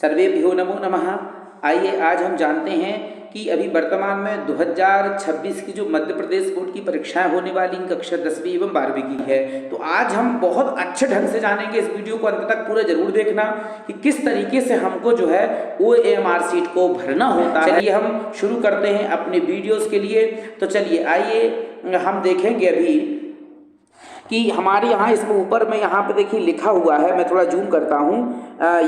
सर्वेभ्यो नमो नमः। आइए आज हम जानते हैं कि अभी वर्तमान में 2026 की जो मध्य प्रदेश बोर्ड की परीक्षाएं होने वाली कक्षा 10वीं एवं 12वीं की है, तो आज हम बहुत अच्छे ढंग से जानेंगे। इस वीडियो को अंत तक पूरा जरूर देखना कि किस तरीके से हमको जो है OMR सीट को भरना होता है। चलिए हम शुरू करते हैं अपने वीडियोस के लिए। तो चलिए आइए हम देखेंगे अभी कि हमारे यहाँ इसमें ऊपर में यहाँ पे देखिए लिखा हुआ है, मैं थोड़ा जूम करता हूँ।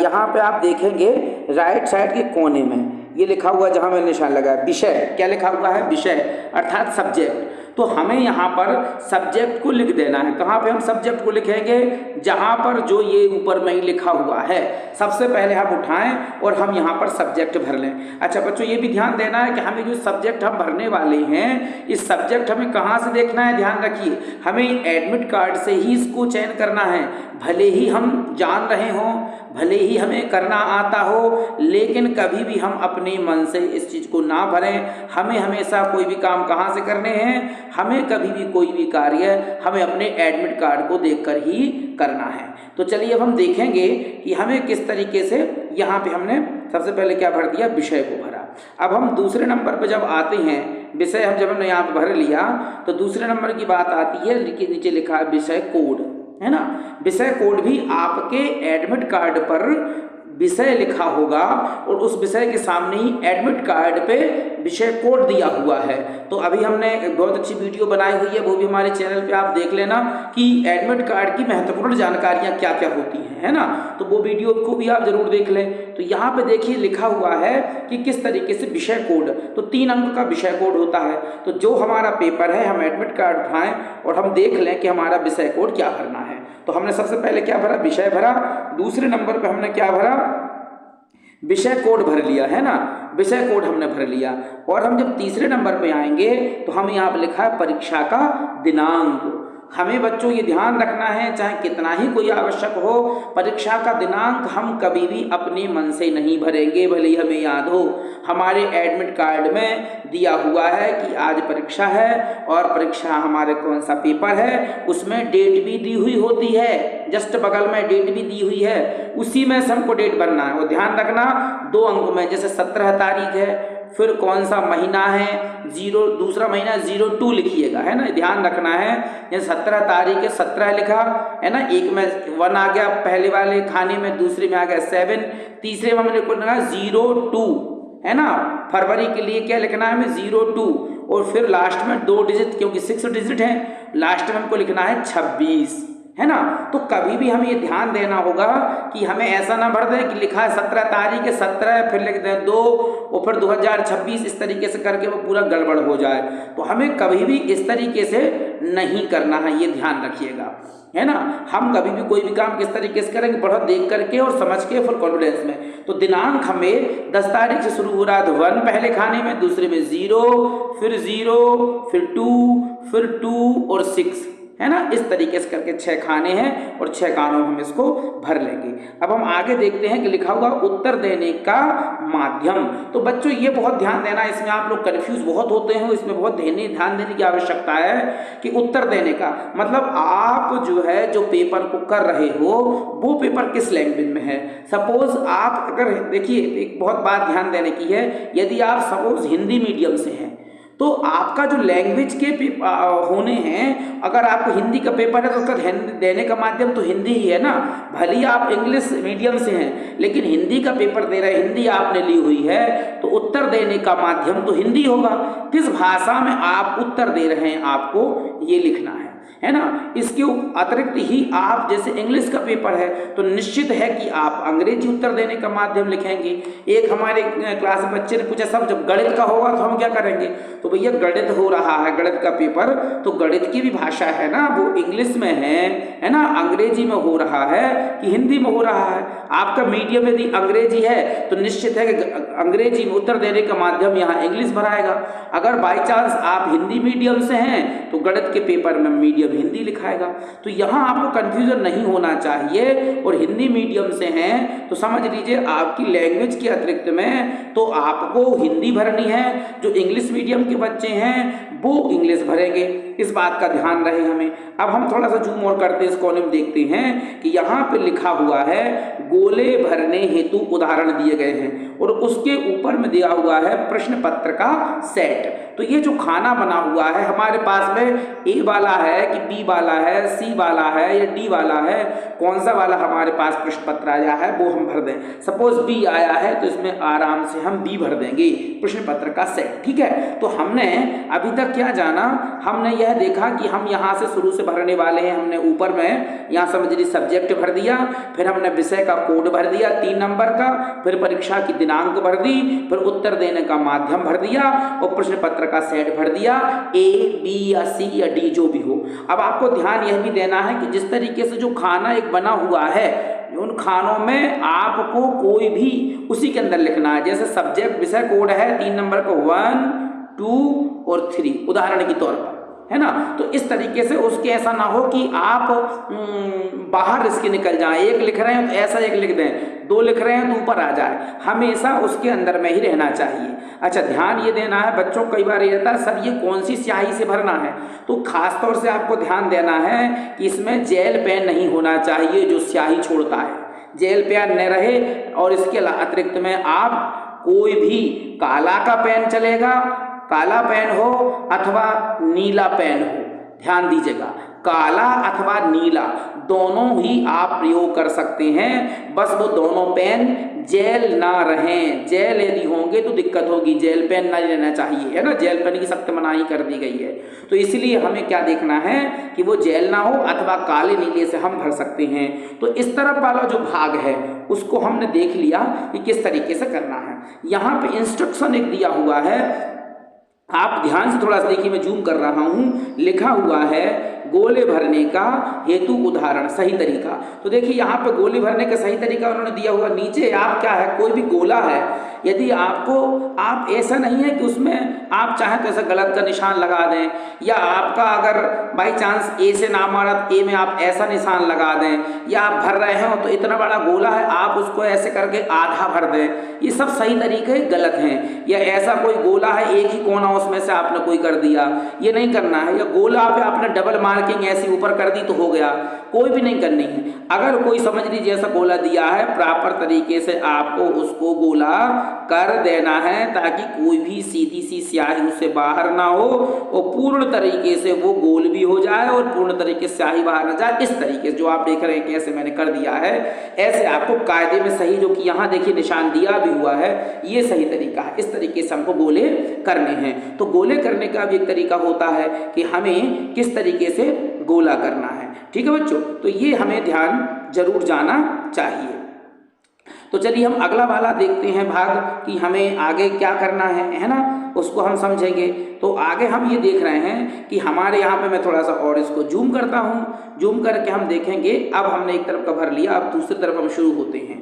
यहाँ पे आप देखेंगे राइट साइड के कोने में ये लिखा हुआ है, जहाँ मैंने निशान लगाया विषय। क्या लिखा हुआ है? विषय अर्थात सब्जेक्ट। तो हमें यहाँ पर सब्जेक्ट को लिख देना है। कहाँ पे हम सब्जेक्ट को लिखेंगे? जहाँ पर जो ये ऊपर में ही लिखा हुआ है सबसे पहले हम उठाएं और हम यहाँ पर सब्जेक्ट भर लें। अच्छा बच्चों, ये भी ध्यान देना है कि हमें जो सब्जेक्ट हम भरने वाले हैं, इस सब्जेक्ट हमें कहाँ से देखना है? ध्यान रखिए, हमें एडमिट कार्ड से ही इसको चयन करना है। भले ही हम जान रहे हों, भले ही हमें करना आता हो, लेकिन कभी भी हम अपने मन से इस चीज़ को ना भरें। हमें हमेशा कोई भी काम कहाँ से करने हैं? हमें कभी भी कोई भी कार्य हमें अपने एडमिट कार्ड को देखकर ही करना है। तो चलिए अब हम देखेंगे कि हमें किस तरीके से यहाँ पे हमने सबसे पहले क्या भर दिया? विषय को भरा। अब हम दूसरे नंबर पर जब आते हैं, विषय हम जब हमने यहाँ पे भर लिया, तो दूसरे नंबर की बात आती है, नीचे लिखा है विषय कोड, है ना। विषय कोड भी आपके एडमिट कार्ड पर विषय लिखा होगा और उस विषय के सामने ही एडमिट कार्ड पे विषय कोड दिया हुआ है। तो अभी हमने एक बहुत अच्छी वीडियो बनाई हुई है, वो भी हमारे चैनल पे आप देख लेना कि एडमिट कार्ड की महत्वपूर्ण जानकारियां क्या क्या होती हैं, है ना। तो वो वीडियो को भी आप जरूर देख लें। तो यहाँ पे देखिए लिखा हुआ है कि किस तरीके से विषय कोड, तो 3 अंक का विषय कोड होता है। तो जो हमारा पेपर है, हम एडमिट कार्ड उठाएं और हम देख लें कि हमारा विषय कोड क्या भरना है। तो हमने सबसे पहले क्या भरा? विषय भरा। दूसरे नंबर पे हमने क्या भरा? विषय कोड भर लिया, है ना। विषय कोड हमने भर लिया। और हम जब तीसरे नंबर पे आएंगे तो हम यहाँ पे लिखा है परीक्षा का दिनांक। हमें बच्चों ये ध्यान रखना है, चाहे कितना ही कोई आवश्यक हो, परीक्षा का दिनांक हम कभी भी अपने मन से नहीं भरेंगे। भले ही हमें याद हो हमारे एडमिट कार्ड में दिया हुआ है कि आज परीक्षा है और परीक्षा हमारे कौन सा पेपर है, उसमें डेट भी दी हुई होती है, जस्ट बगल में डेट भी दी हुई है, उसी में से हमको डेट भरना है। और ध्यान रखना 2 अंक में, जैसे 17 तारीख है, फिर कौन सा महीना है, दूसरा महीना 02 लिखिएगा, है ना। ध्यान रखना है, जैसे 17 तारीख है 17 लिखा है ना, एक में 1 आ गया पहले वाले खाने में, दूसरे में आ गया 7, तीसरे में हमने लिखा 02, है ना। फरवरी के लिए क्या लिखना है हमें? 02, और फिर लास्ट में 2 डिजिट, क्योंकि 6 डिजिट है, लास्ट में हमको लिखना है 26, है ना। तो कभी भी हमें ये ध्यान देना होगा कि हमें ऐसा ना भर दें कि लिखा है 17 तारीख है 17, फिर लिख दें 2 और फिर 2026, इस तरीके से करके वो पूरा गड़बड़ हो जाए। तो हमें कभी भी इस तरीके से नहीं करना है, ये ध्यान रखिएगा, है ना। हम कभी भी कोई भी काम किस तरीके से करेंगे? बहुत देख करके और समझ के, फुल कॉन्फिडेंस में। तो दिनांक हमें 10 तारीख से शुरू हो रहा है, तो 1 पहले खाने में, दूसरे में 0, फिर 2, फिर 2 और 6, है ना। इस तरीके से करके 6 खाने हैं और 6 खानों में हम इसको भर लेंगे। अब हम आगे देखते हैं कि लिखा हुआ उत्तर देने का माध्यम। तो बच्चों ये बहुत ध्यान देना, इसमें आप लोग कंफ्यूज बहुत होते हैं, इसमें बहुत ध्यान देने की आवश्यकता है कि उत्तर देने का मतलब आप जो है जो पेपर को कर रहे हो वो पेपर किस लैंग्वेज में है। सपोज आप अगर देखिए, एक बहुत बात ध्यान देने की है, यदि आप सपोज हिंदी मीडियम से हैं तो आपका जो लैंग्वेज के होने हैं, अगर आपको हिंदी का पेपर है तो उसका देने का माध्यम तो हिंदी ही है ना। भले ही आप इंग्लिश मीडियम से हैं, लेकिन हिंदी का पेपर दे रहे हैं, हिंदी आपने ली हुई है, तो उत्तर देने का माध्यम तो हिंदी होगा। किस भाषा में आप उत्तर दे रहे हैं, आपको ये लिखना है ना। इसके अतिरिक्त ही आप जैसे इंग्लिश का पेपर है तो निश्चित है कि आप अंग्रेजी उत्तर देने का माध्यम लिखेंगे। एक हमारे क्लास में बच्चे ने पूछा, सब जब गणित का होगा तो हम क्या करेंगे? तो भैया गणित हो रहा है, गणित का पेपर, तो गणित की भी भाषा है ना, वो इंग्लिश में है ना, अंग्रेजी में हो रहा है कि हिंदी में हो रहा है। आपका मीडियम यदि अंग्रेजी है तो निश्चित है कि अंग्रेजी में उत्तर देने का माध्यम यहाँ इंग्लिश भराएगा। अगर बाई चांस आप हिंदी मीडियम से हैं तो गणित के पेपर में मीडियम हिंदी लिखाएगा। तो यहाँ आपको कंफ्यूजन नहीं होना चाहिए। और हिंदी मीडियम से हैं तो समझ लीजिए आपकी लैंग्वेज के अतिरिक्त में तो आपको हिंदी भरनी है, जो इंग्लिश मीडियम के बच्चे हैं वो इंग्लिश भरेंगे। इस बात का ध्यान रहे हमें। अब हम थोड़ा सा जूम और करते हैं, इस कॉलम देखते हैं कि यहाँ पे लिखा हुआ है गोले भरने हेतु उदाहरण दिए गए हैं और उसके ऊपर में दिया हुआ है प्रश्न पत्र का सेट। तो ये जो खाना बना हुआ है हमारे पास में ए वाला है कि बी वाला है, सी वाला है या डी वाला है, कौन सा वाला हमारे पास प्रश्न पत्र आया है वो हम भर दें। सपोज बी आया है तो इसमें आराम से हम बी भर देंगे, प्रश्न पत्र का सेट। ठीक है, तो हमने अभी तक क्या जाना, हमने यह देखा कि हम यहाँ से शुरू से भरने वाले हैं। हमने ऊपर में यहाँ समझ लीजिए सब्जेक्ट भर दिया, फिर हमने विषय का कोड भर दिया 3 नंबर का, फिर परीक्षा की दिनांक भर दी, फिर उत्तर देने का माध्यम भर दिया और प्रश्न पत्र का सेट भर दिया, ए बी या सी या डी जो भी हो। अब आपको ध्यान यह भी देना है कि जिस तरीके से जो खाना एक बना हुआ है उन खानों में आपको कोई भी उसी के अंदर लिखना है। जैसे सब्जेक्ट विषय कोड है 3 नंबर का 1 2 और 3 उदाहरण के तौर पर, है ना। तो इस तरीके से उसके ऐसा ना हो कि आप बाहर इसके निकल जाएं, एक लिख रहे हैं तो ऐसा एक लिख दें, 2 लिख रहे हैं तो ऊपर आ जाए, हमेशा उसके अंदर में ही रहना चाहिए। अच्छा, ध्यान ये देना है बच्चों, कई बार ये रहता है सर ये कौन सी स्याही से भरना है, तो खास तौर से आपको ध्यान देना है कि इसमें जेल पेन नहीं होना चाहिए जो स्याही छोड़ता है, जेल पेन न रहे। और इसके अतिरिक्त में आप कोई भी काला का पेन चलेगा, काला पेन हो अथवा नीला पेन हो, ध्यान दीजिएगा, काला अथवा नीला दोनों ही आप प्रयोग कर सकते हैं, बस वो दोनों पेन जेल ना रहें। जेल यदि होंगे तो दिक्कत होगी, जेल पेन ना लेना चाहिए, है ना, जेल पेन की सख्त मनाही कर दी गई है। तो इसलिए हमें क्या देखना है कि वो जेल ना हो अथवा काले नीले से हम भर सकते हैं। तो इस तरफ वाला जो भाग है उसको हमने देख लिया कि किस तरीके से करना है। यहाँ पे इंस्ट्रक्शन एक दिया हुआ है, आप ध्यान से थोड़ा सा देखिए, मैं जूम कर रहा हूँ, लिखा हुआ है गोले भरने का हेतु उदाहरण सही तरीका। तो देखिए यहाँ पे गोले भरने का सही तरीका उन्होंने दिया हुआ, नीचे आप क्या है कोई भी गोला है, यदि आपको आप ऐसा नहीं है कि उसमें आप चाहें तो ऐसा गलत का निशान लगा दें, या आपका अगर बाई चांस ए से नाम आ रहा ए में आप ऐसा निशान लगा दें, या आप भर रहे हो तो इतना बड़ा गोला है आप उसको ऐसे करके आधा भर दें, ये सब सही तरीके गलत हैं। या ऐसा कोई गोला है एक ही कोना उसमें से आपने कोई कर दिया, ये नहीं करना है। या गोला पे आपने डबल मार्किंग ऐसी ऊपर कर दी तो हो गया, कोई भी नहीं करनी है। अगर कोई समझ लीजिए ऐसा गोला दिया है प्रॉपर तरीके से आपको उसको गोला कर देना है ताकि कोई भी सीधी सी स्याही उससे बाहर ना हो और पूर्ण तरीके से वो गोल भी हो जाए और पूर्ण तरीके से स्याही बाहर ना जाए। इस तरीके से जो आप देख रहे हैं कैसे मैंने कर दिया है, ऐसे आपको कायदे में सही, जो कि यहाँ देखिए निशान दिया भी हुआ है, ये सही तरीका है। इस तरीके से हमको गोले करने हैं। तो गोले करने का भी एक तरीका होता है कि हमें किस तरीके से गोला करना है। ठीक है बच्चों, तो ये हमें ध्यान जरूर जाना चाहिए। तो चलिए हम अगला वाला देखते हैं भाग कि हमें आगे क्या करना है ना, उसको हम समझेंगे। तो आगे हम ये देख रहे हैं कि हमारे यहाँ पे, मैं थोड़ा सा और इसको जूम करता हूँ, जूम करके हम देखेंगे। अब हमने एक तरफ का भर लिया, अब दूसरी तरफ हम शुरू होते हैं।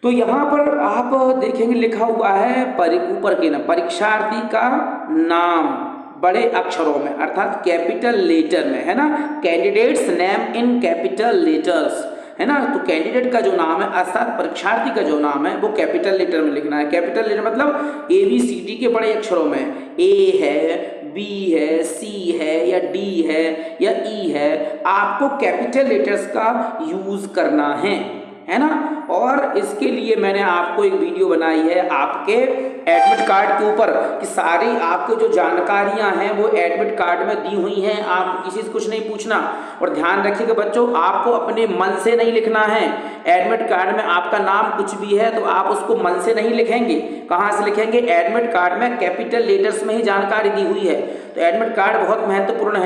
तो यहाँ पर आप देखेंगे लिखा हुआ है ऊपर के ना परीक्षार्थी का नाम बड़े अक्षरों में अर्थात कैपिटल लेटर में, है ना, candidates name in capital letters, है ना। तो कैंडिडेट का जो नाम है अर्थात परीक्षार्थी का जो नाम है वो कैपिटल लेटर में लिखना है। कैपिटल लेटर मतलब ABCD के बड़े अक्षरों में, A है, B है, C है या D है या E है, आपको कैपिटल लेटर्स का यूज करना है ना। और इसके लिए मैंने आपको एक वीडियो बनाई है आपके एडमिट कार्ड के ऊपर कि सारी आपको जो जानकारियां हैं वो एडमिट कार्ड में दी हुई हैं, आपको किसी से कुछ नहीं पूछना। और ध्यान रखिएगा बच्चों, आपको अपने मन से नहीं लिखना है। एडमिट कार्ड में आपका नाम कुछ भी है तो आप उसको मन से नहीं लिखेंगे। कहाँ से लिखेंगे? एडमिट कार्ड में कैपिटल लेटर्स में ही जानकारी दी हुई है। तो एडमिट कार्ड बहुत महत्वपूर्ण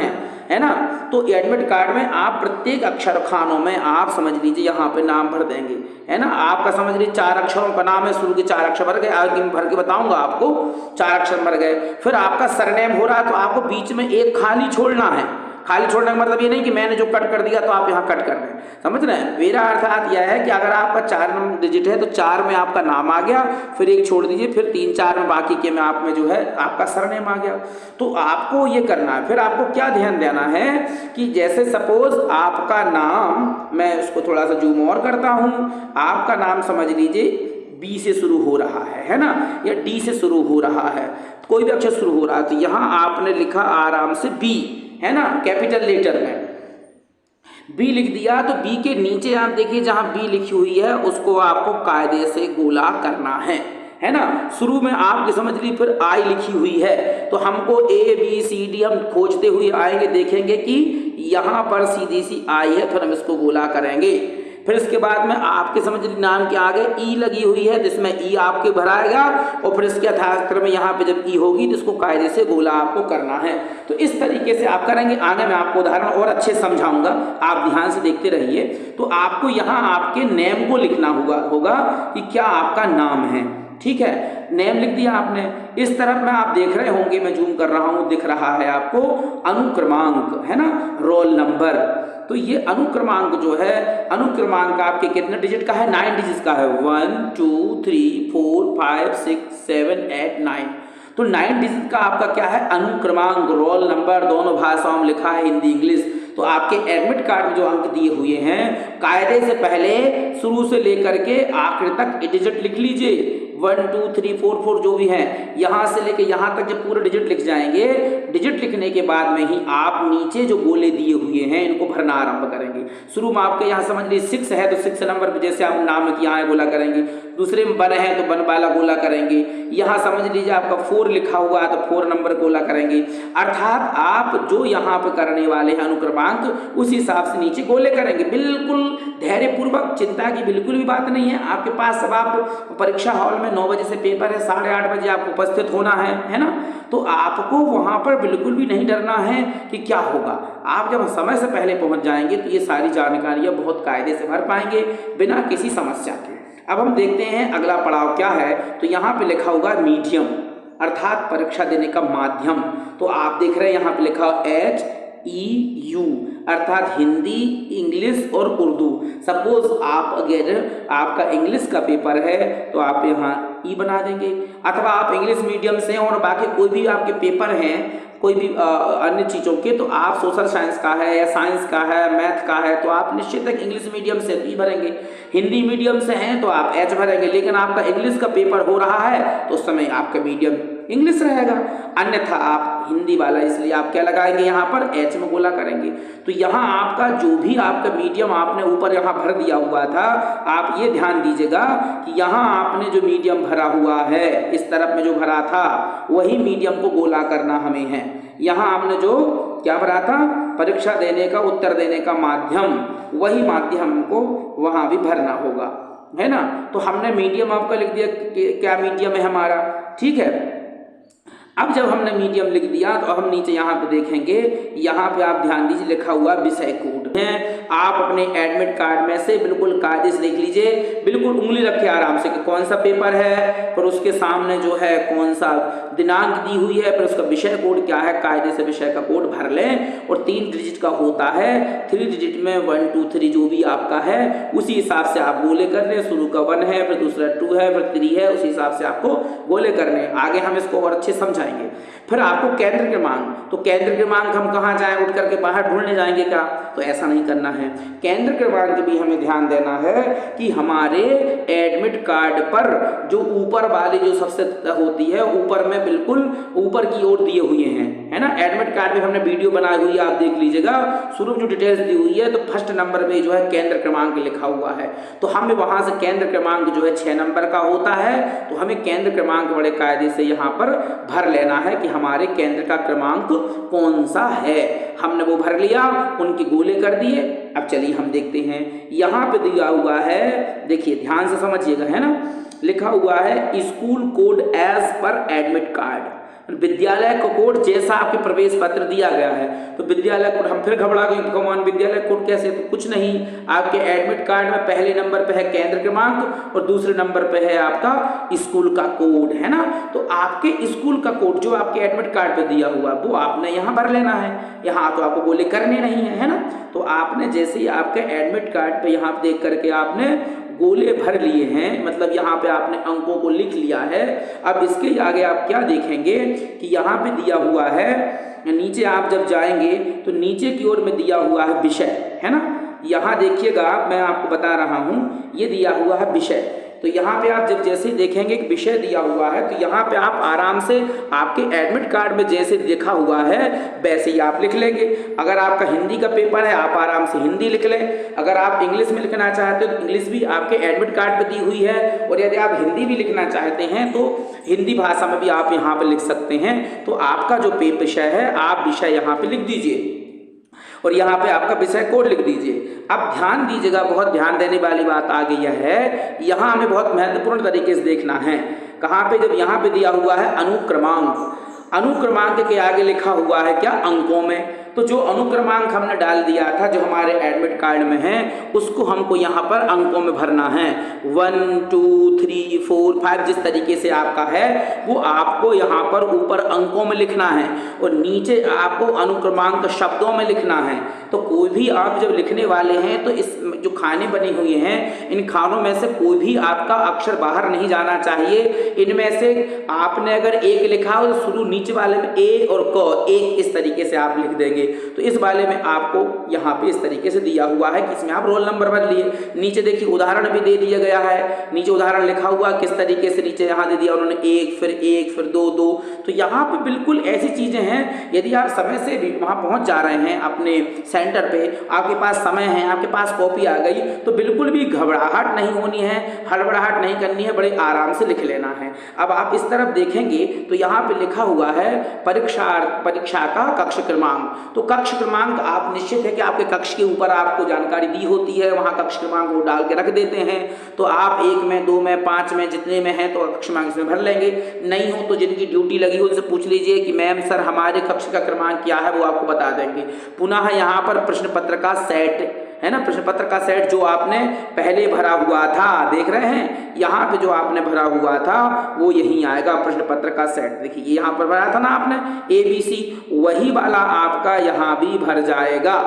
है ना। तो एडमिट कार्ड में आप प्रत्येक अक्षर खानों में आप समझ लीजिए यहाँ पे नाम भर देंगे, है ना। आपका समझ लीजिए 4 अक्षरों का नाम है, शुरू के 4 अक्षर भर गए, आगे भर के बताऊंगा आपको 4 अक्षर भर गए। फिर आपका सरनेम हो रहा है तो आपको बीच में एक खाली छोड़ना है। खाली छोड़ने का मतलब ये नहीं कि मैंने जो कट कर दिया तो आप यहाँ कट कर दें, समझ रहे हैं। मेरा अर्थात यह है कि अगर आपका 4 नंबर डिजिट है तो 4 में आपका नाम आ गया, फिर एक छोड़ दीजिए, फिर 3 4 में बाकी के में आप में जो है आपका सरनेम आ गया। तो आपको ये करना है। फिर आपको क्या ध्यान देना है कि जैसे सपोज आपका नाम, मैं उसको थोड़ा सा जूम और करता हूँ, आपका नाम समझ लीजिए B से शुरू हो रहा है ना, या D से शुरू हो रहा है, कोई भी अक्षर शुरू हो रहा है, तो यहाँ आपने लिखा आराम से B, है ना, कैपिटल लेटर में बी लिख दिया, तो बी के नीचे आप देखिए जहां बी लिखी हुई है उसको आपको कायदे से गोला करना है ना। शुरू में आपकी समझ ली, फिर आई लिखी हुई है, तो हमको ए बी सी डी हम खोजते हुए आएंगे, देखेंगे कि यहाँ पर सीधी सी आई है, फिर हम इसको गोला करेंगे। फिर इसके बाद में आपके समझ ली नाम के आगे ई लगी हुई है, जिसमें ई आपके भराएगा, और फिर इसके यथाक्रम में यहाँ पे जब ई होगी तो इसको कायदे से गोला आपको करना है। तो इस तरीके से आप करेंगे। आगे मैं आपको उदाहरण और अच्छे समझाऊंगा, आप ध्यान से देखते रहिए। तो आपको यहाँ आपके नेम को लिखना होगा कि क्या आपका नाम है, ठीक है। नेम लिख दिया आपने। इस तरफ में आप देख रहे होंगे, मैं जूम कर रहा हूं, दिख रहा है आपको अनुक्रमांक, है ना, रोल नंबर। तो ये अनुक्रमांक जो है, अनुक्रमांक आपके कितने डिजिट का है? 9 डिजिट का है। 1 2 3 4 5 6 7 8 9। तो 9 डिजिट का आपका क्या है? अनुक्रमांक, रोल नंबर, दोनों भाषाओं में लिखा है, हिंदी इंग्लिश। तो आपके एडमिट कार्ड में जो अंक दिए हुए हैं, कायदे से पहले शुरू से लेकर के आखिर तक डिजिट लिख लीजिए। 1 2 3 4 4 जो भी है, यहाँ से लेके यहाँ तक जब पूरे डिजिट लिख जाएंगे, डिजिट लिखने के बाद में ही आप नीचे जो गोले दिए हुए हैं इनको भरना आरंभ करेंगे। शुरू में आपके यहाँ समझ लीजिए 6 है, तो 6 नंबर पे जैसे आप नाम की यहाँ गोला करेंगे। दूसरे में 1 है तो 1 वाला गोला करेंगे। यहाँ समझ लीजिए आपका 4 लिखा हुआ है तो 4 नंबर गोला करेंगे। अर्थात आप जो यहाँ पे करने वाले हैं अनुक्रमांक, उस हिसाब से नीचे गोले करेंगे। बिल्कुल धैर्यपूर्वक, चिंता की बिल्कुल भी बात नहीं है। आपके पास सब आप परीक्षा हॉल में 9 बजे से पेपर है, 8:30 बजे आपको उपस्थित होना है ना। तो आपको वहां पर बिल्कुल भी नहीं डरना है कि क्या होगा। आप जब समय से पहले पहुंच जाएंगे तो ये सारी जानकारियां बहुत कायदे से भर पाएंगे बिना किसी समस्या के। अब हम देखते हैं अगला पड़ाव क्या है। तो यहाँ पे लिखा होगा मीडियम, अर्थात परीक्षा देने का माध्यम। तो आप देख रहे हैं यहाँ पे लिखा HEU, अर्थात हिंदी, इंग्लिश और उर्दू। सपोज आप अगर आपका इंग्लिश का पेपर है तो आप यहाँ ई बना देंगे, अथवा आप इंग्लिश मीडियम से और बाकी कोई भी आपके पेपर हैं कोई भी अन्य चीज़ों के, तो आप सोशल साइंस का है या साइंस का है, मैथ का है, तो आप निश्चित एक इंग्लिश मीडियम से ई भरेंगे। हिंदी मीडियम से हैं तो आप H भरेंगे। लेकिन आपका इंग्लिश का पेपर हो रहा है तो उस समय आपका मीडियम इंग्लिश रहेगा, अन्यथा आप हिंदी वाला, इसलिए आप क्या लगाएंगे यहाँ पर H में गोला करेंगे। तो यहाँ आपका जो भी आपका मीडियम आपने ऊपर यहाँ भर दिया हुआ था, आप ये ध्यान दीजिएगा कि यहाँ आपने जो मीडियम भरा हुआ है, इस तरफ में जो भरा था वही मीडियम को गोला करना हमें है। यहाँ आपने जो क्या भरा था, परीक्षा देने का, उत्तर देने का माध्यम, वही माध्यम को वहाँ भी भरना होगा, है ना। तो हमने मीडियम आपका लिख दिया, क्या मीडियम है हमारा, ठीक है। अब जब हमने मीडियम लिख दिया तो हम नीचे यहाँ पे देखेंगे, यहाँ पे आप ध्यान दीजिए लिखा हुआ विषय कोड है। आप अपने एडमिट कार्ड में से बिल्कुल कायदे से देख लीजिए, बिल्कुल उंगली रखे आराम से कि कौन सा पेपर है, फिर उसके सामने जो है कौन सा दिनांक दी हुई है, फिर उसका विषय कोड क्या है, कायदे से विषय का कोड भर लें। और 3 डिजिट का होता है, 3 डिजिट में 1 2 3 जो भी आपका है उसी हिसाब से आप गोले कर लें। शुरू का 1 है, फिर दूसरा 2 है, फिर 3 है, उसी हिसाब से आपको गोले करने। आगे हम इसको और अच्छे समझाएंगे। फिर आपको केंद्र क्रमांक, तो केंद्र क्रमांक हम कहाँ जाएं, उठ करके बाहर ढूंढने जाएंगे क्या, तो ऐसा नहीं करना है। केंद्र क्रमांक भी हमें ध्यान देना है कि हमारे एडमिट कार्ड पर जो ऊपर वाली जो सबसे होती है, ऊपर में बिल्कुल ऊपर की ओर दिए हुए हैं, है ना। एडमिट कार्ड में हमने वीडियो बनाई हुई है, आप देख लीजिएगा। शुरू में जो डिटेल्स दी हुई है तो फर्स्ट नंबर पे जो है केंद्र क्रमांक लिखा हुआ है। तो हमें वहां से केंद्र क्रमांक जो है 6 नंबर का होता है, तो हमें केंद्र क्रमांक बड़े कायदे से यहाँ पर भर लेना है कि हमारे केंद्र का क्रमांक कौन सा है। हमने वो भर लिया, उनके गोले कर दिए। अब चलिए हम देखते हैं, यहाँ पे दिया हुआ है, देखिए ध्यान से समझिएगा, है ना। लिखा हुआ है school code as per admit card, विद्यालय का कोड जैसा आपके प्रवेश पत्र दिया गया है। तो विद्यालय कोड, हम फिर घबरा गए, कमान विद्यालय कोड कैसे, तो कुछ नहीं, आपके एडमिट कार्ड में पहले नंबर पे है केंद्र क्रमांक और दूसरे नंबर पे है आपका स्कूल का कोड, है ना। तो आपके स्कूल का कोड जो आपके एडमिट कार्ड पे दिया हुआ वो आपने यहाँ भर लेना है। यहाँ तो आपको गोले करने नहीं है ना। तो आपने जैसे ही आपके एडमिट कार्ड पे यहाँ देख करके आपने गोले भर लिए हैं, मतलब यहाँ पे आपने अंकों को लिख लिया है। अब इसके आगे आप क्या देखेंगे कि यहाँ पे दिया हुआ है, नीचे आप जब जाएंगे तो नीचे की ओर में दिया हुआ है विषय, है ना। यहाँ देखिएगा, मैं आपको बता रहा हूँ, ये दिया हुआ है विषय। तो यहाँ पे आप जब जैसे देखेंगे एक विषय दिया हुआ है, तो यहाँ पे आप आराम से आपके एडमिट कार्ड में जैसे लिखा हुआ है वैसे ही आप लिख लेंगे। अगर आपका हिंदी का पेपर है आप आराम से हिंदी लिख लें, अगर आप इंग्लिश में लिखना चाहते हो तो इंग्लिश भी आपके एडमिट कार्ड पे दी हुई है, और यदि आप हिंदी भी लिखना चाहते हैं तो हिंदी भाषा में भी आप यहाँ पे लिख सकते हैं। तो आपका जो विषय है आप विषय यहाँ पे लिख दीजिए और यहाँ पे आपका विषय कोड लिख दीजिए। अब ध्यान दीजिएगा, बहुत ध्यान देने वाली बात आ गई है, यहाँ हमें बहुत महत्वपूर्ण तरीके से देखना है। कहाँ पे, जब यहाँ पे दिया हुआ है अनुक्रमांक, अनुक्रमांक के आगे लिखा हुआ है क्या, अंकों में। तो जो अनुक्रमांक हमने डाल दिया था जो हमारे एडमिट कार्ड में है उसको हमको यहाँ पर अंकों में भरना है। 1 2 3 4 5 जिस तरीके से आपका है वो आपको यहाँ पर ऊपर अंकों में लिखना है और नीचे आपको अनुक्रमांक शब्दों में लिखना है। तो कोई भी आप जब लिखने वाले हैं तो इस जो खाने बने हुए हैं इन खानों में से कोई भी आपका अक्षर बाहर नहीं जाना चाहिए। इनमें से आपने अगर एक लिखा हो तो शुरू नीचे वाले में ए और क, एक इस तरीके से आप लिख देंगे। तो इस वाले में आपको यहाँ पे इस तरीके से दिया हुआ है कि इसमें आप रोल नंबर भर लिए। नीचे देखिए उदाहरण भी दे दिया गया है, नीचे उदाहरण लिखा हुआ किस तरीके से नीचे यहाँ दे दिया उन्होंने, एक फिर 2 2। तो यहाँ पे बिल्कुल ऐसी चीजें हैं, यदि आप समय से भी वहाँ पहुँच जा रहे हैं अपने सेंटर पे, आपके पास समय है, आपके पास कॉपी आ गई, तो बिल्कुल भी घबराहट नहीं होनी है, हड़बड़ाहट नहीं करनी है, बड़े आराम से लिख लेना है। अब आप इस तरफ देखेंगे तो यहाँ पे लिखा हुआ है परीक्षा का कक्ष क्रमांक। तो कक्ष क्रमांक आप निश्चित है कि आपके कक्ष के ऊपर आपको जानकारी दी होती है, वहाँ कक्ष क्रमांक वो डाल के रख देते हैं। तो आप 1 में 2 में 5 में जितने में है तो कक्ष क्रमांक इसमें भर लेंगे। नहीं हो तो जिनकी ड्यूटी लगी हो उनसे पूछ लीजिए कि मैम सर हमारे कक्ष का क्रमांक क्या है, वो आपको बता देंगे। पुनः यहाँ पर प्रश्न पत्र का सेट है ना, प्रश्न पत्र का सेट जो आपने पहले भरा हुआ था, देख रहे हैं यहाँ पे जो आपने भरा हुआ था वो यही आएगा, प्रश्न पत्र का सेट। देखिए यहाँ पर भरा था ना आपने ABC, वही वाला आपका यहाँ भी भर जाएगा।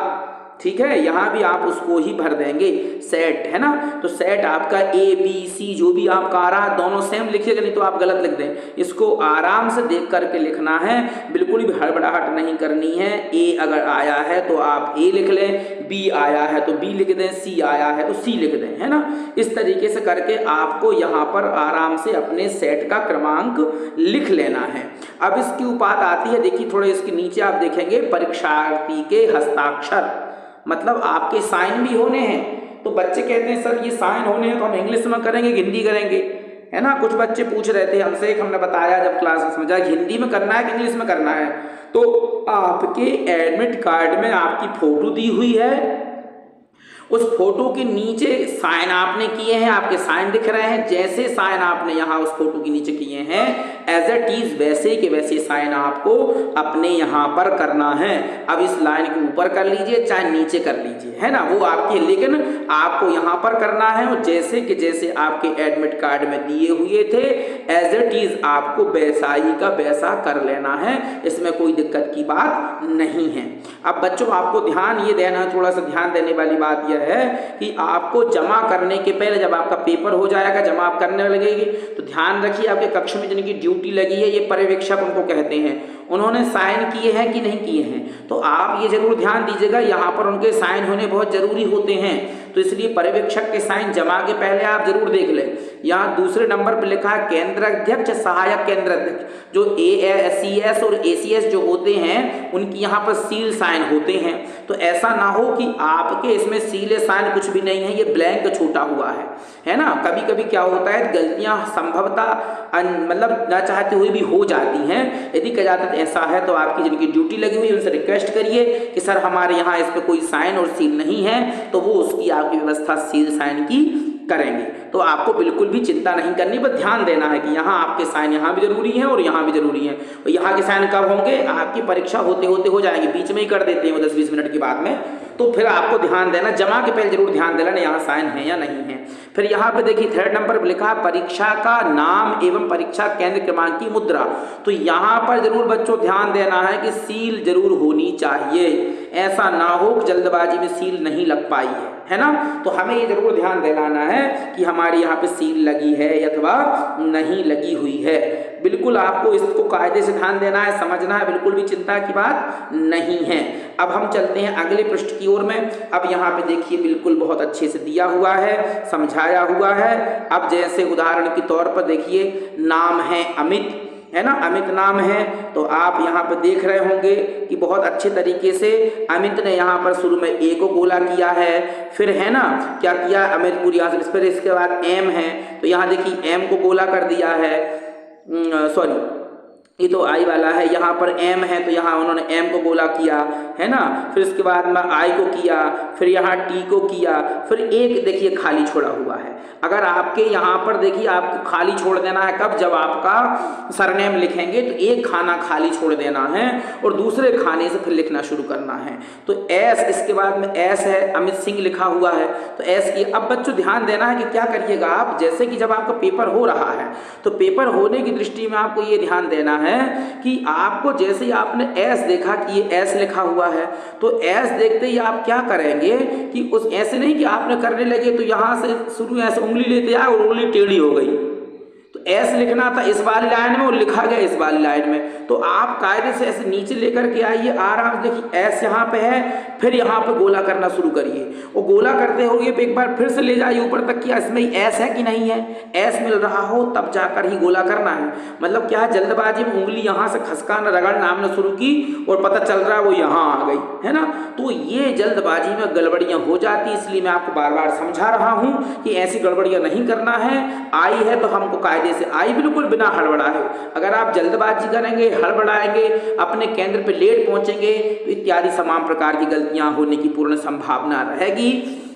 ठीक है, यहाँ भी आप उसको ही भर देंगे, सेट है ना। तो सेट आपका ABC जो भी आपका आ रहा है दोनों सेम लिखिएगा, नहीं तो आप गलत लिख दें। इसको आराम से देख करके लिखना है, बिल्कुल भी हड़बड़ाहट नहीं करनी है। A अगर आया है तो आप A लिख लें, B आया है तो B लिख दें, C आया है तो C लिख दें, है ना। इस तरीके से करके आपको यहाँ पर आराम से अपने सेट का क्रमांक लिख लेना है। अब इसकी बात आती है, देखिए थोड़े इसके नीचे आप देखेंगे परीक्षार्थी के हस्ताक्षर, मतलब आपके साइन भी होने हैं। तो बच्चे कहते हैं सर ये साइन होने हैं तो हम इंग्लिश में करेंगे हिंदी करेंगे, है ना। कुछ बच्चे पूछ रहे थे हमसे, एक हमने बताया जब क्लास में जाए हिंदी में करना है कि इंग्लिश में करना है। तो आपके एडमिट कार्ड में आपकी फोटो दी हुई है, उस फोटो के नीचे साइन आपने किए हैं, आपके साइन दिख रहे हैं। जैसे साइन आपने यहाँ उस फोटो के नीचे किए हैं एज इट इज वैसे के वैसे साइन आपको अपने यहाँ पर करना है। अब इस लाइन के ऊपर कर लीजिए चाहे नीचे कर लीजिए, है ना, वो आपकी, लेकिन आपको यहाँ पर करना है और जैसे कि जैसे आपके एडमिट कार्ड में दिए हुए थे एज इट इज आपको वैसा ही का वैसा कर लेना है, इसमें कोई दिक्कत की बात नहीं है। अब बच्चों आपको ध्यान ये देना, थोड़ा सा ध्यान देने वाली बात यह है कि आपको जमा करने के पहले जब आपका पेपर हो जाएगा, जमा आप करने लगेगी, तो ध्यान रखिए आपके कक्ष में जिनकी ड्यूटी लगी है, ये पर्यवेक्षक उनको कहते हैं, उन्होंने साइन किए हैं कि नहीं किए हैं। तो आप ये जरूर ध्यान दीजिएगा, यहाँ पर उनके साइन होने बहुत जरूरी होते हैं। तो इसलिए पर्यवेक्षक के साइन जमा के पहले आप जरूर देख लें। यहाँ दूसरे नंबर पर लिखा है केंद्र अध्यक्ष, सहायक केंद्र अध्यक्ष, जो CS और ACS जो होते हैं उनकी यहाँ पर सील साइन होते हैं। तो ऐसा ना हो कि आपके इसमें सील साइन कुछ भी नहीं है, ये ब्लैंक छूटा हुआ है ना। कभी कभी क्या होता है गलतियां संभवतः मतलब ना चाहते हुए भी हो जाती हैं। यदि कह जाता ऐसा है तो आपकी जिनकी ड्यूटी लगी हुई है उनसे रिक्वेस्ट करिए कि सर हमारे यहाँ इस पर कोई साइन और सील नहीं है, तो वो उसकी आपकी व्यवस्था सील साइन की करेंगे। तो आपको बिल्कुल भी चिंता नहीं करनी, बस ध्यान देना है कि यहाँ आपके साइन यहाँ भी जरूरी है और यहाँ भी जरूरी है। और यहाँ के साइन कब होंगे, आपकी परीक्षा होते होते हो जाएंगे, बीच में ही कर देते हैं वो 10-20 मिनट के बाद में। तो फिर आपको ध्यान देना, जमा के पहले जरूर ध्यान देना यहाँ साइन है या नहीं है। फिर यहाँ पे देखिए 3rd नंबर पर लिखा है परीक्षा का नाम एवं परीक्षा केंद्र क्रमांक की मुद्रा। तो यहाँ पर जरूर बच्चों ध्यान देना है कि सील जरूर होनी चाहिए, ऐसा ना हो कि जल्दबाजी में सील नहीं लग पाई है। है ना। तो हमें ये जरूर ध्यान दिलाना है कि हमारे यहाँ पे सील लगी है अथवा नहीं लगी हुई है। बिल्कुल आपको इसको कायदे से ध्यान देना है, समझना है, बिल्कुल भी चिंता की बात नहीं है। अब हम चलते हैं अगले पृष्ठ की ओर में। अब यहाँ पे देखिए बिल्कुल बहुत अच्छे से दिया हुआ है, समझाया हुआ है। अब जैसे उदाहरण के तौर पर देखिए नाम है अमित, है ना, अमित नाम है। तो आप यहाँ पे देख रहे होंगे कि बहुत अच्छे तरीके से अमित ने यहाँ पर शुरू में ए को गोला किया है, फिर है ना क्या किया अमितपुर यहाँ से, फिर इसके बाद एम है तो यहाँ देखिए एम को गोला कर दिया है, सॉरी ये तो आई वाला है, यहाँ पर एम है तो यहाँ उन्होंने एम को गोला किया, है ना। फिर इसके बाद में आई को किया, फिर यहाँ टी को किया, फिर एक देखिए खाली छोड़ा हुआ है। अगर आपके यहाँ पर देखिए आपको खाली छोड़ देना है कब, जब आपका सरनेम लिखेंगे तो एक खाना खाली छोड़ देना है और दूसरे खाने से फिर लिखना शुरू करना है। तो एस, इसके बाद में एस है, अमित सिंह लिखा हुआ है तो एस की। अब बच्चों ध्यान देना है कि क्या करिएगा आप, जैसे कि जब आपका पेपर हो रहा है तो पेपर होने की दृष्टि में आपको ये ध्यान देना है कि आपको जैसे ही आपने एस देखा कि ये एस लिखा हुआ है तो एस देखते ही आप क्या करेंगे कि उस ऐसे नहीं कि आपने करने लगे तो यहाँ से शुरू ऐसे उंगली लेते आए और उंगली टेढ़ी हो गई, तो एस लिखना था इस वाली लाइन में और लिखा गया इस वाली लाइन में। तो आप कायदे से ऐसे नीचे लेकर के आइए, आराम से देखिए एस यहाँ पे है, फिर यहाँ पे गोला करना शुरू करिए और गोला करते हो एक बार फिर से ले जाइए ऊपर तक कि इसमें एस है कि नहीं है, एस मिल रहा हो तब जाकर ही गोला करना है। मतलब क्या है, जल्दबाजी में उंगली यहाँ से खसकाना रगड़ना हमने शुरू की और पता चल रहा है वो यहाँ आ गई, है ना। तो ये जल्दबाजी में गड़बड़ियाँ हो जाती, इसलिए मैं आपको बार बार समझा रहा हूँ कि ऐसी गड़बड़ियाँ नहीं करना है। आई है तो हमको कायदे से आई बिल्कुल बिना हड़बड़ाए, अगर आप जल्दबाजी करेंगे, हड़बड़ाएंगे, अपने केंद्र पे लेट पहुंचेंगे तो इत्यादि तमाम प्रकार की गलतियां होने की पूर्ण संभावना रहेगी,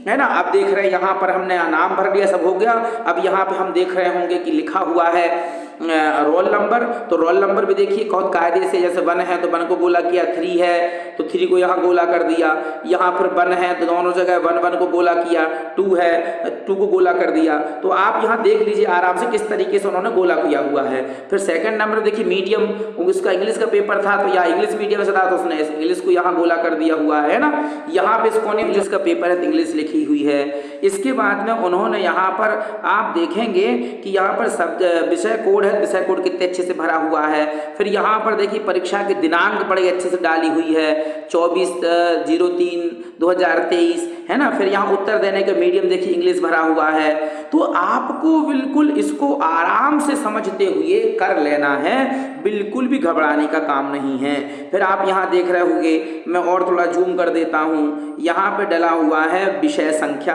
है ना। अब देख रहे हैं यहाँ पर हमने नाम भर दिया, सब हो गया। अब यहाँ पे हम देख रहे होंगे कि लिखा हुआ है रोल नंबर, तो रोल नंबर भी देखिए बहुत कायदे से, जैसे 1 है तो 1 को गोला किया, 3 है तो 3 को यहाँ गोला कर दिया, यहाँ पर 1 है तो दोनों जगह 1 को गोला किया, 2 है 2 को गोला कर दिया। तो आप यहाँ देख लीजिए आराम से किस तरीके से उन्होंने गोला किया हुआ है। फिर सेकंड नंबर देखिए मीडियम, उसका इंग्लिश का पेपर था तो या इंग्लिश मीडियम से था तो उसने इंग्लिश को यहाँ गोला कर दिया हुआ है ना। यहाँ पे इसको इंग्लिश का पेपर है तो इंग्लिश लिखी हुई है। इसके बाद में उन्होंने यहाँ पर आप देखेंगे कि यहाँ पर शब्द विषय कोड है, विषय कोड कितने अच्छे से भरा हुआ है। फिर यहाँ पर देखिए परीक्षा के दिनांक बड़े अच्छे से डाली हुई है, 24/03/2023, है ना। फिर यहाँ उत्तर देने का मीडियम देखिए इंग्लिश भरा हुआ है। तो आपको बिल्कुल इसको आराम से समझते हुए कर लेना है, बिल्कुल भी घबराने का काम नहीं है। फिर आप यहाँ देख रहे होंगे, मैं और थोड़ा जूम कर देता हूँ, यहाँ पे डला हुआ है विषय संख्या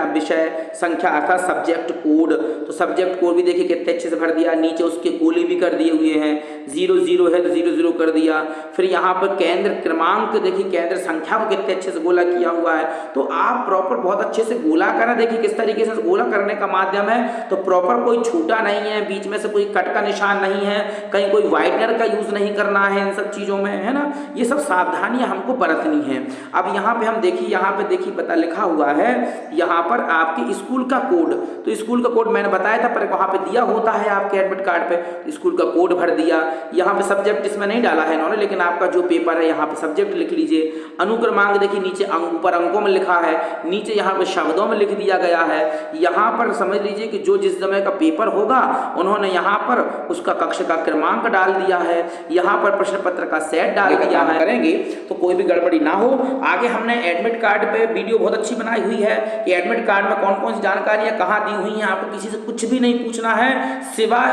अर्थात सब्जेक्ट कोड। तो सब्जेक्ट कोड भी देखिए कितने अच्छे से भर दिया, नीचे उसके गोले भी कर दिए हुए हैं, 00 है तो 00 कर दिया। फिर यहाँ पर केंद्र क्रमांक देखिए, केंद्र संख्या को कितने अच्छे से गोला किया हुआ है। तो आप प्रॉपर बहुत अच्छे से गोला करें, देखिए किस तरीके से गोला करने का माध्यम है। तो प्रॉपर कोई छूटा नहीं है, बीच में से कोई कट का निशान नहीं है, कहीं कोई वाइटनर का यूज नहीं करना है इन सब चीजों में, है ना। ये सब सावधानियां हमको बरतनी है। अब यहाँ पे हम देखिए, यहाँ पे देखिए पता लिखा हुआ है, यहाँ पर आपके स्कूल का कोड, तो स्कूल का कोड मैंने बताया था पर वहाँ पे दिया होता है आपके एडमिट कार्ड पे, तो स्कूल का कोड भर दिया। यहाँ पे सब्जेक्ट इसमें नहीं डाला है इन्होंने, लेकिन आपका जो पेपर है यहाँ पे सब्जेक्ट लिख लीजिए। अनुक्रमांक देखिए नीचे ऊपर अंकों में लिखा है, नीचे यहाँ पे शब्दों में लिख दिया गया है। यहाँ पर समझ लीजिए कि जो जिस समय का पेपर होगा उन्होंने यहाँ पर उसका कक्ष का क्रमांक डाल दिया है, यहाँ पर प्रश्न पत्र का सेट डाल दिया है। करेंगे तो कोई भी गड़बड़ी ना हो। आगे हमने एडमिट कार्ड पे वीडियो बहुत अच्छी बनाई हुई है कि एडमिट कार्ड में कौन कौन सी जानकारियां कहाँ दी हुई हैं। आपको किसी से कुछ भी नहीं पूछना है, सिवाय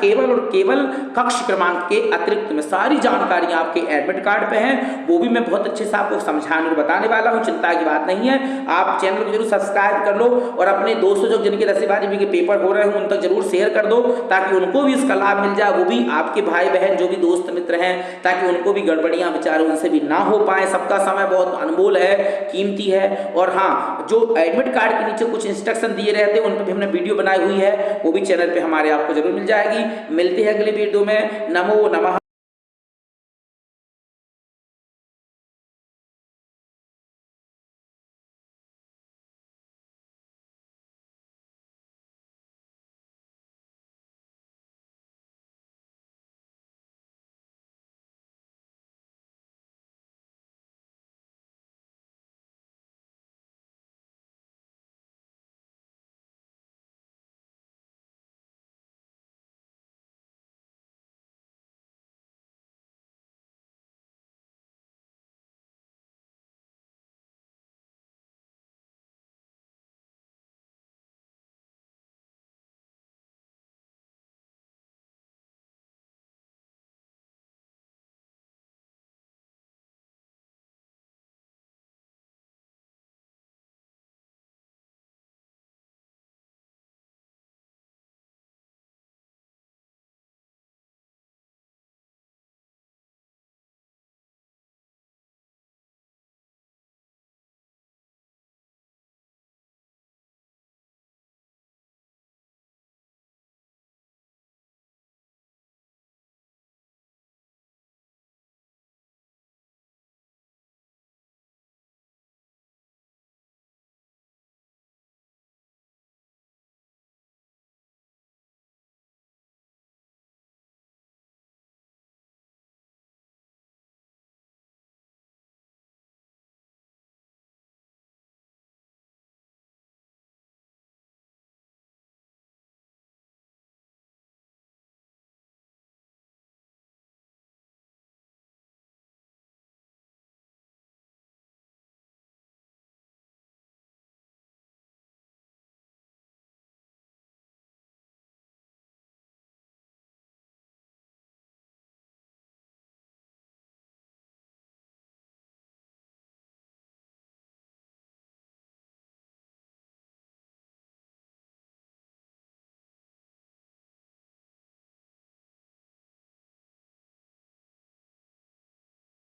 केवल और केवल कक्ष क्रमांक के अतिरिक्त में सारी जानकारियां आपके एडमिट कार्ड पे हैं। वो भी मैं बहुत अच्छे से आपको समझाने और बताने वाला हूं, चिंता की बात नहीं है। आप चैनल को जरूर सब्सक्राइब कर लो और अपने दोस्तों जो जिनके 10वीं के पेपर हो रहे हैं उन तक जरूर शेयर कर दो, ताकि उनको भी इसका लाभ मिल जाए, वो भी आपके भाई बहन जो भी दोस्त मित्र हैं, ताकि उनको भी गड़बड़ियां बेचारे उनसे भी ना हो पाए। सबका समय बहुत अनमोल है, कीमती है। और हाँ, जो एडमिट कार्ड के नीचे कुछ इंस्ट्रक्शन दिए रहते हैं उन पर भी हमने वीडियो बनाई हुई है, वो भी चैनल पे हमारे आपको जरूर मिल जाएगी। मिलते हैं अगले वीडियो में। नमो नमः।